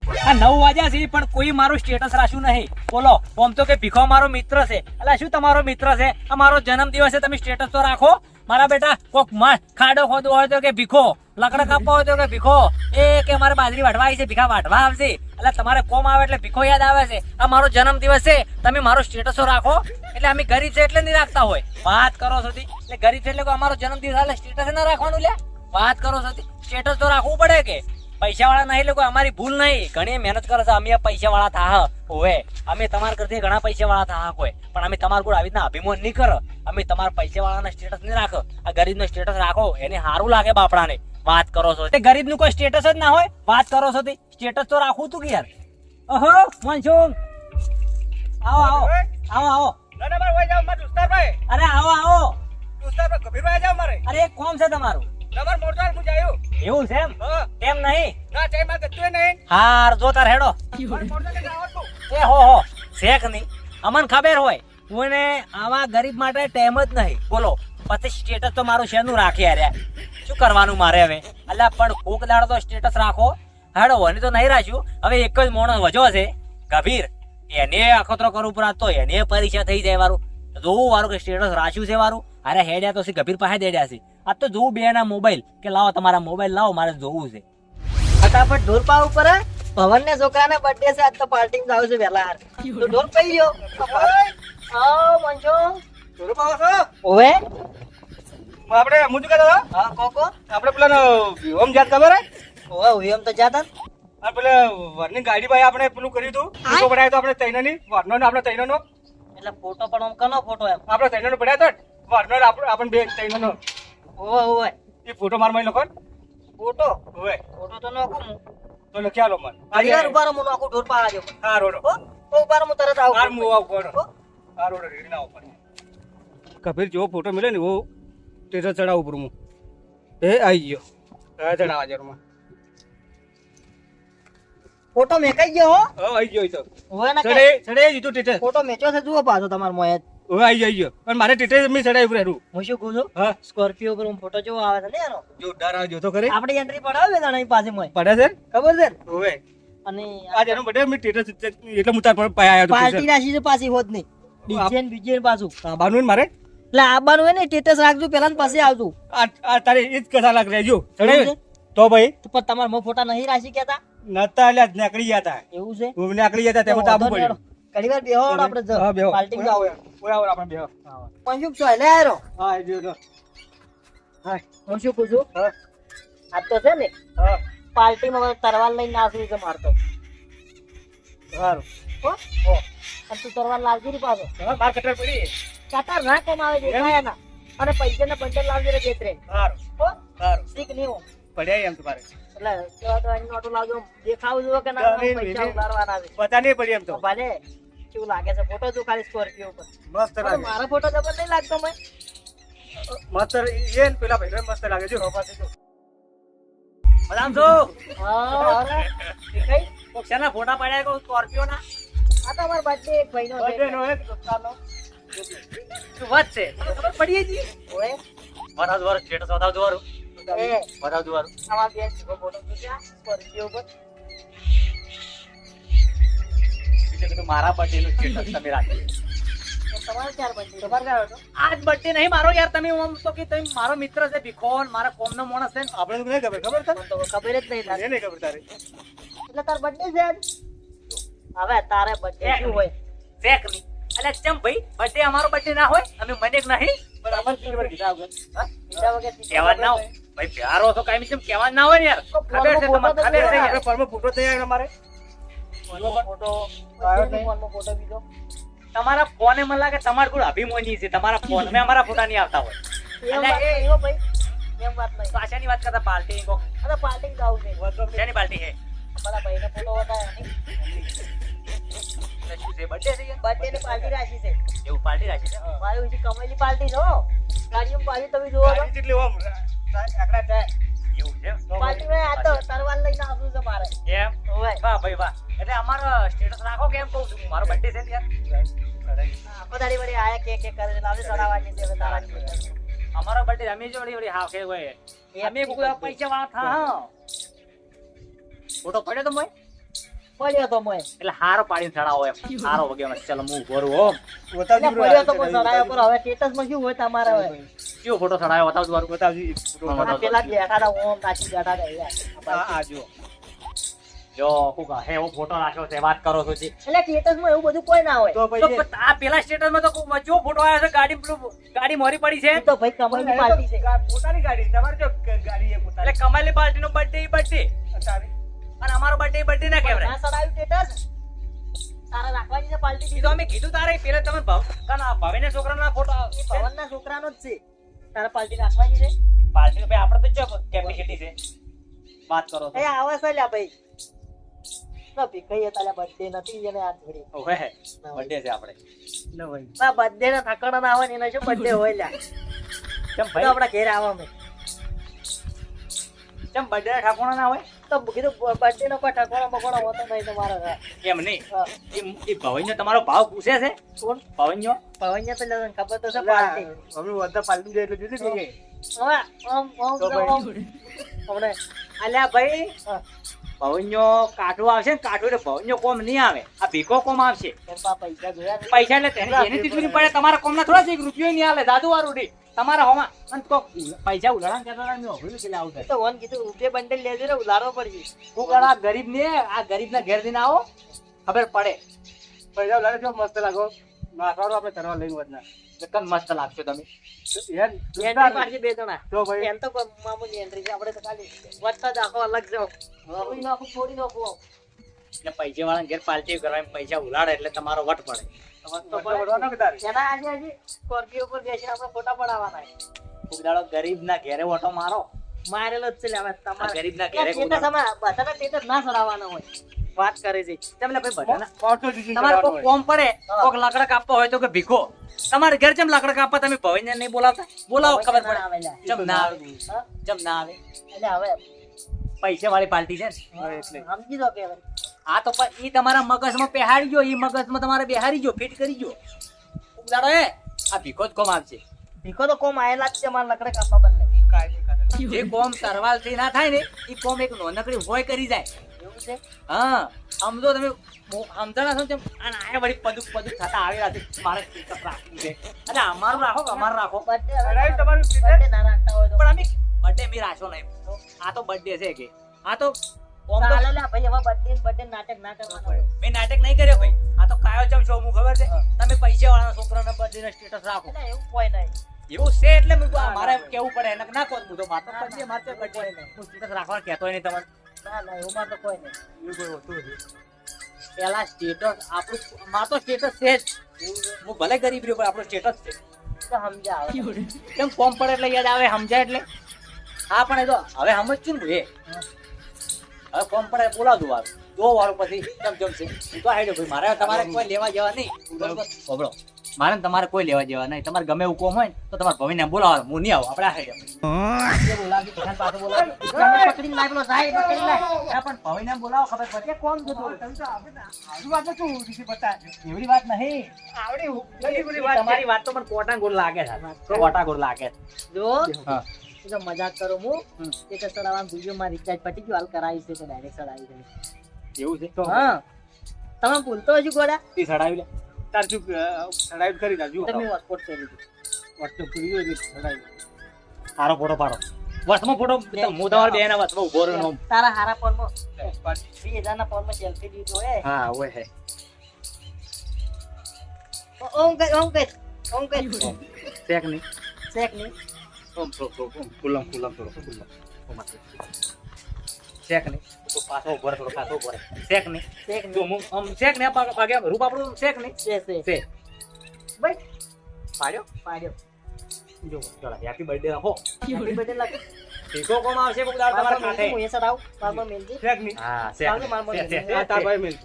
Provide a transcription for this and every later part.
આ 9 વાગ્યા છે પણ કોઈ મારું સ્ટેટસ રાખ્યું નહીં. બોલો, આમ તો કે ભીખો મારો મિત્ર છે. અલા શું તમારો મિત્ર છે? આ મારો જન્મદિવસ છે, તમે સ્ટેટસ તો રાખો. મારા બેટા કોક ખાડો ખોદવો હોય તો કે ભીખો, લાકડા કાપવા હોય તો કે ભીખો, એ કે મારે બાજરી વાઢવા આવી છે, ભીખા વાઢવા આવશે. એટલે તમારે કોમ આવે એટલે ભીખો યાદ આવે છે. આ મારો જન્મદિવસ છે, તમે મારો સ્ટેટસો રાખો. એટલે અમે ગરીબ છે એટલે નહીં રાખતા હોય. વાત કરો છો એટલે ગરીબ છે એટલે અમારો જન્મદિવસ એટલે સ્ટેટસ ના રાખવાનું લે. વાત કરો છો સ્ટેટસ તો રાખવું પડે કે પૈસા વાળા નહીં લોકો અમારી ભૂલ નહીં. ઘણી મહેનત કરે છે, અમે પૈસા વાળા થા હોવે. અમે તમારા કરતી ઘણા પૈસા વાળા થા કોઈ, પણ અમે તમારા કોઈ આવી રીતના અભિમાન નહીં કરો. અમે તમારા પૈસા વાળાના સ્ટેટસ નહીં રાખો. આ ગરીબ નો સ્ટેટસ રાખો, એને સારું લાગે બાપડાને. વાત કરો છો તે ગરીબ નું કોઈ સ્ટેટસ જ ના હોય. વાત કરો છો સ્ટેટસ તો રાખવું તું કે યાર. ઓહો મનસુખ, આવો આવો આવો આવો. અરે આવો આવો. અરે એક કોમ છે તમારું. એવું છે એમ નહીં. હાર જો તાર હેડો. એ હો શેખ નહીં, અમને ખબર હોય કોઈને આવા ગરીબ માટે ટાઈમ જ નહીં. બોલો પછી સ્ટેટસ તો મારું શેનું રાખે યાર. શું કરવાનું મારે હવે? અલ્યા પણ કોક દાડો તો સ્ટેટસ રાખો. હેડો અને તો નહીં રાખ્યું. હવે એક જ મોણસ વજો છે ગભીર, એને અખતરો કરવું પડે તો એને પરીક્ષા થઈ જાય વારું. જોવું વારું કે સ્ટેટસ રાખ્યું છે વારું. અરે હેડ્યા તો ગભીર પાસે દેડ્યા છે. આ તો જોવું બે ના મોબાઈલ કે લાવો તમારા મોબાઈલ લાવો, મારે જોવું છે. ફટાફટ ઢોલ પાવ ઉપર ભવન ને છોકરાના બર્થડે છે, આજ તો પાર્ટી માં જાવ છે વહેલા. તો ઢોલ પઈ ગયો. આવ મંજો ઢોલ પાવો છો? ઓવે આપણે હું શું કહેતો હતો? હા કોકો આપણે પેલા ઓમ જાત ખબર હે? ઓવે ઓય એમ તો જાતા ને. આ પેલા વરની ગાડી ભાઈ આપણે પેલું કર્યું હતું, ફોટો પડાયો તો આપણે તૈનાની વરનો ને આપણે તૈનાનો. એટલે ફોટો પણ આમ કનો ફોટો એમ આપણે તૈનાનો પડાયો તો વરનો આપણે બે તૈનાનો. ઓવે ઓવે એ ફોટો મારમાં લખો ને. ફોટો ઓવે ફોટો તો નાખું હું. તો લખ્યા લો મન. ઘડીવાર ઉભારો હું નાખું ઢોલ પાવા જો. હા રોડો. ઓ ઉભારો હું તરત આવું. હાર હું આવું કોણ. હા રોડો રેડી ના ઉપર. કબીર જેવો ફોટો મળે ને એવો ટેટર ચડાવું ઉપર હું. એ આવી ગયો. હા ચડાવા જરૂરમાં. ફોટો મેકાઈ ગયો હો. હા આવી ગયો તો. ઓવે ના ચડે ચડે જીતું ટેટર. ફોટો મેચ્યો છે જુઓ પાછો તમાર મોય. હવે આવી ગયો પણ મારે ટેટર મેં ચડાવી ઉપર હેરું. હું શું કહું છું, હા સ્કોર્પિયો પર હું ફોટો જેવો આવે છે ને એનો. જો ડર આવે જોતો કરે. આપણી એન્ટ્રી પડાવે ને અહીં પાસે મોય. પડે છે ખબર છે ને? ઓવે. અને આજ એનો બર્થડે મેં ટેટર એટલે હું તાર પર પાયા આવ્યો પાર્ટી રાશી છે પાછી હોત નહીં. ડીજે ને બીજે ને પાછું. બાનું મારે એટલે આવવાનું હોય ને સ્ટેટસ રાખજો પેલા ને પછી આવજો. આ તારે એ જ કથા લાગ રહેજો ચડાવી તો ભાઈ. તો પણ તમારા મો ફોટા નહીં રાશી કેતા નતા એટલે નીકળી ગયા હતા. એવું છે. હું નીકળી ગયા હતા તેમાં તો આબુ પડ્યું. ઘણી વાર બેહો આપણે હા બેહો. પાર્ટી જાવ. ઓય આપણે બેહો. પણ શું છો લે આરો. હા એ બેહો. હા હું શું કહું છું, હા આ તો છે ને હા પાર્ટીમાં તરવાર લઈને નાસું છે મારતો. સારું. હો હો અને તું તરવાર લાવજી રે પાછો. હા બાર કટર પડી. કતાર ના કમાવે દેખાય ના. અને પૈસા ના બંડલ લાવજે રે બેતરે. સારું હો સારું. શીખ નહીં હો. પડ્યા એમ તમારે એટલે કેવા તો અહીં નોટો લાવજો. દેખાવ જો કે ના પૈસા ઉતારવાના છે. પતા નહીં પડી એમ તો. ભલે કેવું લાગે છે ફોટો જો ખાલી સ્કોર્પિયો ઉપર. મસ્ત પણ લાગે. મારો ફોટો જબર નહીં લાગતો મેં. મસ્ત એ ને પેલા ભાઈ મસ્ત લાગે જો. બદામ છો હા અરે કઈ કોક્ષાના ફોટા પાડ્યા કો સ્કોર્પિયો ના. આ તો અમાર બર્થડે એક ભાઈનો છે. બર્થડે નો એક ચાલો શું વાત છે? ખબર પડી ગઈ. ઓએ વરાજ વાર સ્ટેટસ બતાવજો વારું. એ બતાવજો વારું. આમાં બે ફોટો મૂક્યા સ્કોર્પિયો ઉપર. બીજું કીધું મારા બર્થડે નું સ્ટેટસ તમે રાખજો. તમારે ચાર બર્થડે તમારે કયો હતો? આજ બર્થડે નહીં મારો યાર. તમે આમ તો કે તમે મારો મિત્ર છે ભીખોન, મારા કોમનો માણસ છે ને. આપણે તો નહીં ખબર ખબર તને? મને તો ખબર જ નહીં લાગે. એ નહીં ખબર તારે. એટલે તાર બર્થડે છે આજ? હવે તારે બર્થડે શું હોય? શેક નહીં. એટલે ચમ ભાઈ બર્થડે અમારો બર્થડે ના હોય અમે મને નહીં. પણ અમારે ખબર કીધા વગર. હા? બીજા વગર કહેવા જ ના હોય ભાઈ. પ્યારો છો કાંઈ ચમ કહેવા જ ના હોય ને યાર. ખબર છે તમને, ખબર છે યાર. આપણે ફોર્મમાં ફોટો થઈ જાય અમારે. ફોટો ફોનમાં ફોટો બીજો. તમારા ફોને મને લાગે તમારે કોઈ અભિમાની છે. તમારા ફોન અમે અમારા ફોટા નહીં આવતા હોય. એમ વાત નહીં હો ભાઈ. એમ વાત નહીં. પાછાની વાત કરતા પાર્ટી કો અરે પાર્ટી જાવું છે. શેની પાર્ટી છે? મારા ભાઈને ફોટો બતાવ્યો નહીં. એટલે શું છે? બર્થડે છે યાર? બર્થડે ની પાર્ટી રાખી છે. એવું પાર્ટી રાખી છે? મારી ઊંચી કમાયેલી પાર્ટી છે હો. ગાડીઓ પાર્ટી તમે જોવો તો. ગાડી જેટલી આમ આકડા થાય. એવું છે? પાર્ટી માં આ તો તરવાર લઈને આવવું છે મારે. એમ? ઓય વાહ ભાઈ વાહ. એટલે અમારો સ્ટેટસ રાખો કેમ કહું છું. મારો બર્થડે છે ને યાર. આખો દાડી વળી આયા કે કરે લાવે સડાવાની છે હવે તારાની. અમારો બર્થડે અમે જો વળી હા કે હોય અમે કોઈ પૈસા વાળા થા. હા ફોટો પડ્યો તો મોય પડ્યો તો મોય એટલે હારો પાડીને ચડાવો એમ હારો વગેરે ચાલો હું ઉભો રહું હોમ બતાવજો એટલે પડ્યો તો પણ ચડાયો પર હવે સ્ટેટસ માં શું હોય તમારે હવે કયો ફોટો ચડાયો બતાવજો મારું બતાવજો આ પેલા બેઠા હતા ઓમ નાચી બેઠા હતા યાર. આ જો જો કુકા હે એવો ફોટો રાખ્યો છે વાત કરો છો જી એટલે સ્ટેટસ માં એવું બધું કોઈ ના હોય તો તો પછી પણ આ પેલા સ્ટેટસ માં તો કેવો ફોટો આવ્યો છે ગાડી પેલું ગાડી મોરી પડી છે એ તો ભાઈ કમાઈની પાર્ટી છે પોતાની ગાડી તમારે જો ગાડી એ એટલે પોતાની કમાલી પાર્ટી નો બર્થડે બર્થડે તારી અને અમારો બર્થડે બર્થડે ના કહેવાય ના ચડાયું સ્ટેટસ તારા રાખવાની છે પાર્ટી એ તો અમે કીધું તારે પેલા તમે ભાવિના છોકરાના ફોટો ભવનના છોકરાનો જ છે તારા પાર્ટી રાખવાની છે પાર્ટી ભાઈ આપણે તો ચો કેપેસિટી છે વાત કરો એ આવે છે લ્યા ભાઈ તો ભીખાઈએ તારા બર્થડે નથી એને આ થોડી ઓહે બર્થડે છે આપણે ન ભાઈ આ બર્થડે ના ઠાકણા ના આવે ને એના શું બર્થડે હોય લ્યા કેમ તો ભાઈ આપણા ઘેર આવા મેં કેમ બર્થડે ના ઠાકોણા ના હોય તો કીધું બર્થડે નો કોઈ ઠાકોણા બકોણા હોતો નહીં તમારા કેમ નહીં હા. એ ભવિનો તમારો ભાવ પૂછે છે કોણ ભવિનો પવનિયા તો લગન ખબર તો છે પાર્ટી હવે વધા પાલટી જાય એટલે જોજે કે હવે આમ તો ભાઈ. હમણે અલ્યા ભાઈ હા. ભવિનો કાઠું આવશે ને કાઠું એટલે ભવિનો કોમ નહીં આવે આ ભીખો કોમ આવશે એમ પા પૈસા જોયા નહીં. પૈસા એટલે એને તિજોરી પડે તમારા કોમના થોડા છે એક રૂપિયો નહીં આલે દાદુ વાળું ડી તમારા હોમાં અને તો પૈસા ઉલાડા કહેતા મેં હોયું છે આવું તો વન કીધું રૂપિયા બંડલ લેજો ને ઉલાડવો પડશે હું આ ગરીબ ને આ ગરીબ ના ઘેર દિન આવો ખબર પડે પૈસા લાગે જો મસ્ત લાગો નાખવાનું આપણે કરવા લઈને વધના એકદમ મસ્ત લાગશો તમે યાર એન્ટ્રી પાડશે બે જણા તો ભાઈ એમ તો કોઈ મામૂલી એન્ટ્રી છે આપણે તો ખાલી વધતા જ આખો અલગ જાવ થોડી નાખું થોડી નાખું એટલે પૈસા વાળા ઘેર પાલટી કરવા એમ પૈસા ઉલાડે એટલે તમારો વટ પડે તો પડવાનો કે તારે એના આજે હજી સ્કોર્પિયો પર બેસીને આપણે ફોટા પડાવવાના છે. ખૂબ દાડો ગરીબ ના ઘેરે ઓટો મારો મારેલો જ છે લે હવે આ તમારે ગરીબના ઘેરે સ્ટેટસ આમાં બધાના સ્ટેટસ ના ચડાવવાના હોય વાત કરે છે તેમને ભાઈ બધાના પાછો જીજી તમારે કોઈ કરવાનો કોમ પડે કોક લાકડા કાપવા હોય તો કે ભીખો તમારે ઘેર જેમ લાકડા કાપવા તમે ભવિને નહીં બોલાવતા બોલાવો ખબર ના આવે પડે લ્યા. જેમ ના આવે હા? જેમ ના આવે એટલે હવે પૈસા વાળી પાર્ટી છે ને હોય એટલે સમજી દો કે હવે આ તો ઈ તમારા મગજમાં બેહાડી ગયો ઈ મગજમાં તમારે બેહારી ગયો ફિટ કરી ગયો ઉડાડો એ આ ભીખો જ કોમ આવશે ભીખો તો કોમ આયેલા જ છે મારા લકડે કાપવા બદલે કાયદે કાયદે જે કોમ તરવાલ થી ના થાય ને ઈ કોમ એક નોનકડી હોય કરી જાય એવું છે હા સમજો તમે સમજણા છો તેમ અને આ વળી પદુક થતા આવેલા છે મારે સ્ટેટસ રાખવું છે અને અમારું રાખો કે અમારું રાખો બર્થડે અરે તમારું બર્થડે ના રાખતા હોય તો પણ અમે બર્થડે મી રાખશો નહીં આ તો બર્થડે છે કે આ તો ઓમ તો ચાલે લે ભાઈ હવે બર્થડે નાટક ના કરવાના હોય મેં નાટક નહીં કર્યો ભાઈ આ તો કાયો ચમ છો હું ખબર છે તમે પૈસા વાળા છોકરાના બર્થડે ના સ્ટેટસ રાખો એટલે એવું કોઈ નહીં એવું છે એટલે મારે કેવું પડે એને ના કહો તો મારે તો બર્થડે મારે બર્થડે હું સ્ટેટસ રાખવા કહેતો નહીં તમારે ના એવું માં તો કોઈ નહીં એવું કોઈ હોતું નથી પેલા સ્ટેટસ આપણું માર તો સ્ટેટસ છે જ હું ભલે ગરીબ રહ્યો પણ આપણું સ્ટેટસ છે તો સમજા આવે કેમ કોમ પડે એટલે યાદ આવે સમજાય એટલે હા પણ એ તો હવે સમજશું ને ભાઈ હવે કોમ પડે બોલાવતું વાર દો વાળું પછી કેમ જમશે હું તો આઈડો ભાઈ મારે તમારે કોઈ લેવા જેવા નહીં બરોબર હોબળો મારે ને તમારે કોઈ લેવા જેવા નહીં તમારે ગમે એવું કોમ હોય ને તો તમારે ભવિને બોલાવો હું નહીં આવું આપણે આઈડો બોલાવી તો પાછો બોલાવો પકડીને લાવી લો સાહેબ પકડી લાય પણ ભવિને બોલાવો ખબર પડે કોમ જોતું આજુ વાત શું દીધી બતા એવડી વાત નહીં આવડી ઘણી બધી વાત તમારી વાત તો પણ કોટા ગોળ લાગે છે કોટા ગોળ લાગે છે જો હા એ તો મજાક કરું હું એક સડાવવાનું વિડીયો માં રિચાર્જ પટી ગયું હાલ કરાવી છે તો ડાયરેક્ટ સડાવી દે એવું છે તો હા તમે ભૂલતો હજુ ગોડા તી સડાવી લે તાર ચૂક સડાઈ કરી નાખજો તમે હોટસ્પોટ કરી દીધું વોટ્સએપ કરી દો એટલે સડાઈ સારો ફોટો પાડો વર્ષમાં ફોટો હું તમારા બેન ના વર્ષમાં ઉભો રહ્યો તારા હારા ફોનમાં 20,000 ના ફોનમાં સેલ્ફી લીધો હે હા ઓય હે ઓમ કર શેક નહીં શેક ની ઓમ ખુલ્લમ શેક નહીં તો પાછો ઉભો રહે થોડો પાછો ઉભો રહે શેક નહીં શેક જો ની હું શેક ને પાગે રૂપ આપણું શેક નહીં છે છે ભાઈ પાડ્યો પાડ્યો જો ચલો હેપી બર્થડે રાખો હેપી બર્થડે લાગે ઠીકો કોમ આવશે કોક દાડ તમારા કાંઠે હું એ સડાવ મારમાં મેલજી શેક ની હા શેક ચાલો, માર મને શેક, આ તાર ભાઈ મિલ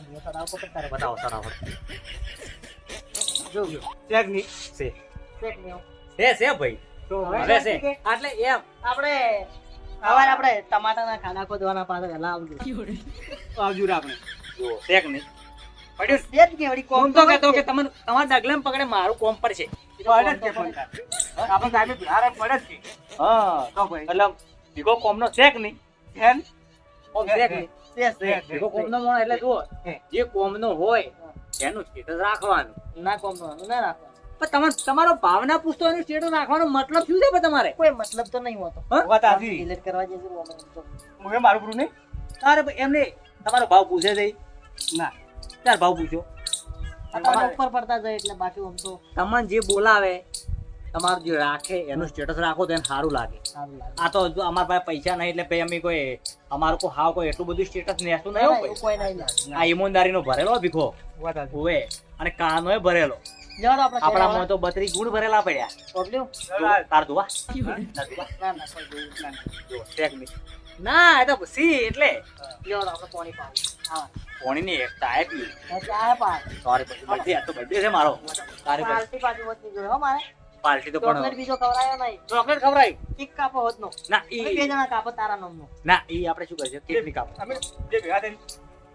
એ સડાવ કો તારે બતાવો સરાવો જો શેક ની છે શેક ની છે ભાઈ તો હવે છે એટલે એમ આપણે હવે આપણે ટમાટાના ખાડા ખોદવાના પાસે વહેલા આવજો આવજો રે આપણે જો શેક નહીં પડ્યું સેજ કેવડી કોમ કોમ તો કહેતો કે તમને તમારા ડગલેમ પકડે મારું કોમ પડશે પડે જ કે પણ આપણે સાહેબ બિહાર પડે જ કે હા તો ભાઈ એટલે ભીગો કોમનો શેક નહીં ફેન ઓમ શેક નહીં ભીખો કોમનો માણસ એટલે જુઓ જે કોમનો હોય એનું સ્ટેટસ રાખવાનું ના કોમવાનું ના રાખવાનું. પણ તમારો ભાવના પૂછતો એનું સ્ટેટસ રાખવાનો મતલબ શું છે પણ તમારે કોઈ મતલબ તો નહીં હોતો. હા? વાત સાચી. ડિલીટ કરવા જશે મોબાઈલ તો. હું એ મારું પૂરું નહીં તારે એમને તમારો ભાવ પૂછે છે ના તાર ભાવ પૂછો આ તમારા ઉપર પડતા જાય એટલે બાકી આમ તો તમને જે બોલાવે તમારું જે રાખે એનું સ્ટેટસ રાખો તો એને સારું લાગે. સારું લાગે. આ તો જો અમારા પાસે પૈસા નહીં એટલે પછી અમે કોઈ અમારું કોઈ હાવ કોઈ એટલું બધું સ્ટેટસ નેસતું નહીં હો ના, કોઈ. એવું કોઈ નહીં લે. આ ઈમાનદારીનો ભરેલો ભીખો વાત સાચી. હોવે અને કાનોય ભરેલો જવાડો આપણે આપણામાં તો 32 ગુણ ભરેલા પડ્યા. પ્રોબ્લેમ તાર જોવા ના ના કોઈ જોવું જો check me. ના એ તો સી એટલે જવાડો આપણે પાણી પાવું. હા પોણીની એક ચાય પી એટલે આ પાડ સોરી પછી બર્થડે આ તો બર્થડે છે મારો તારી પાસે પાર્ટી પાર્ટી વધતી જોઈએ હો મારે. પાર્ટી તો ચોકલેટ પણ બીજો ખવડાયો નહીં. ચોકલેટ ખવડાવી કેક કાપો હોતનો. ના અમે બે ઈ જણા કાપો તારા નામનો. ના ઈ આપણે શું કરીએ કેક ની કાપ અમે જે ભેગા થઈને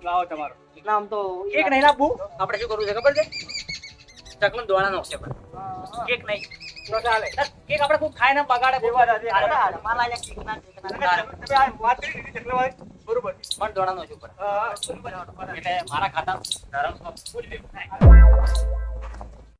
લાવો તમારો ના આમ તો કેક નહીં લાવવું આપણે શું કરવું છે ખબર છે ચકલન દોણા નો છે પણ હા, હા. કેક નહીં તો ચાલે કેક આપણે ખૂબ ખાઈને બગાડે બહુ વાત સાચી. ચાલે. હાલો, મારા લાગ્યા કેક ના કેક ના. તમે આ વાત કરી દીધી એટલે વાત બરોબર પણ દોણા નો શું પડે હા, બરોબર. એટલે મારા ખાતા ધરમ બોલી દેવું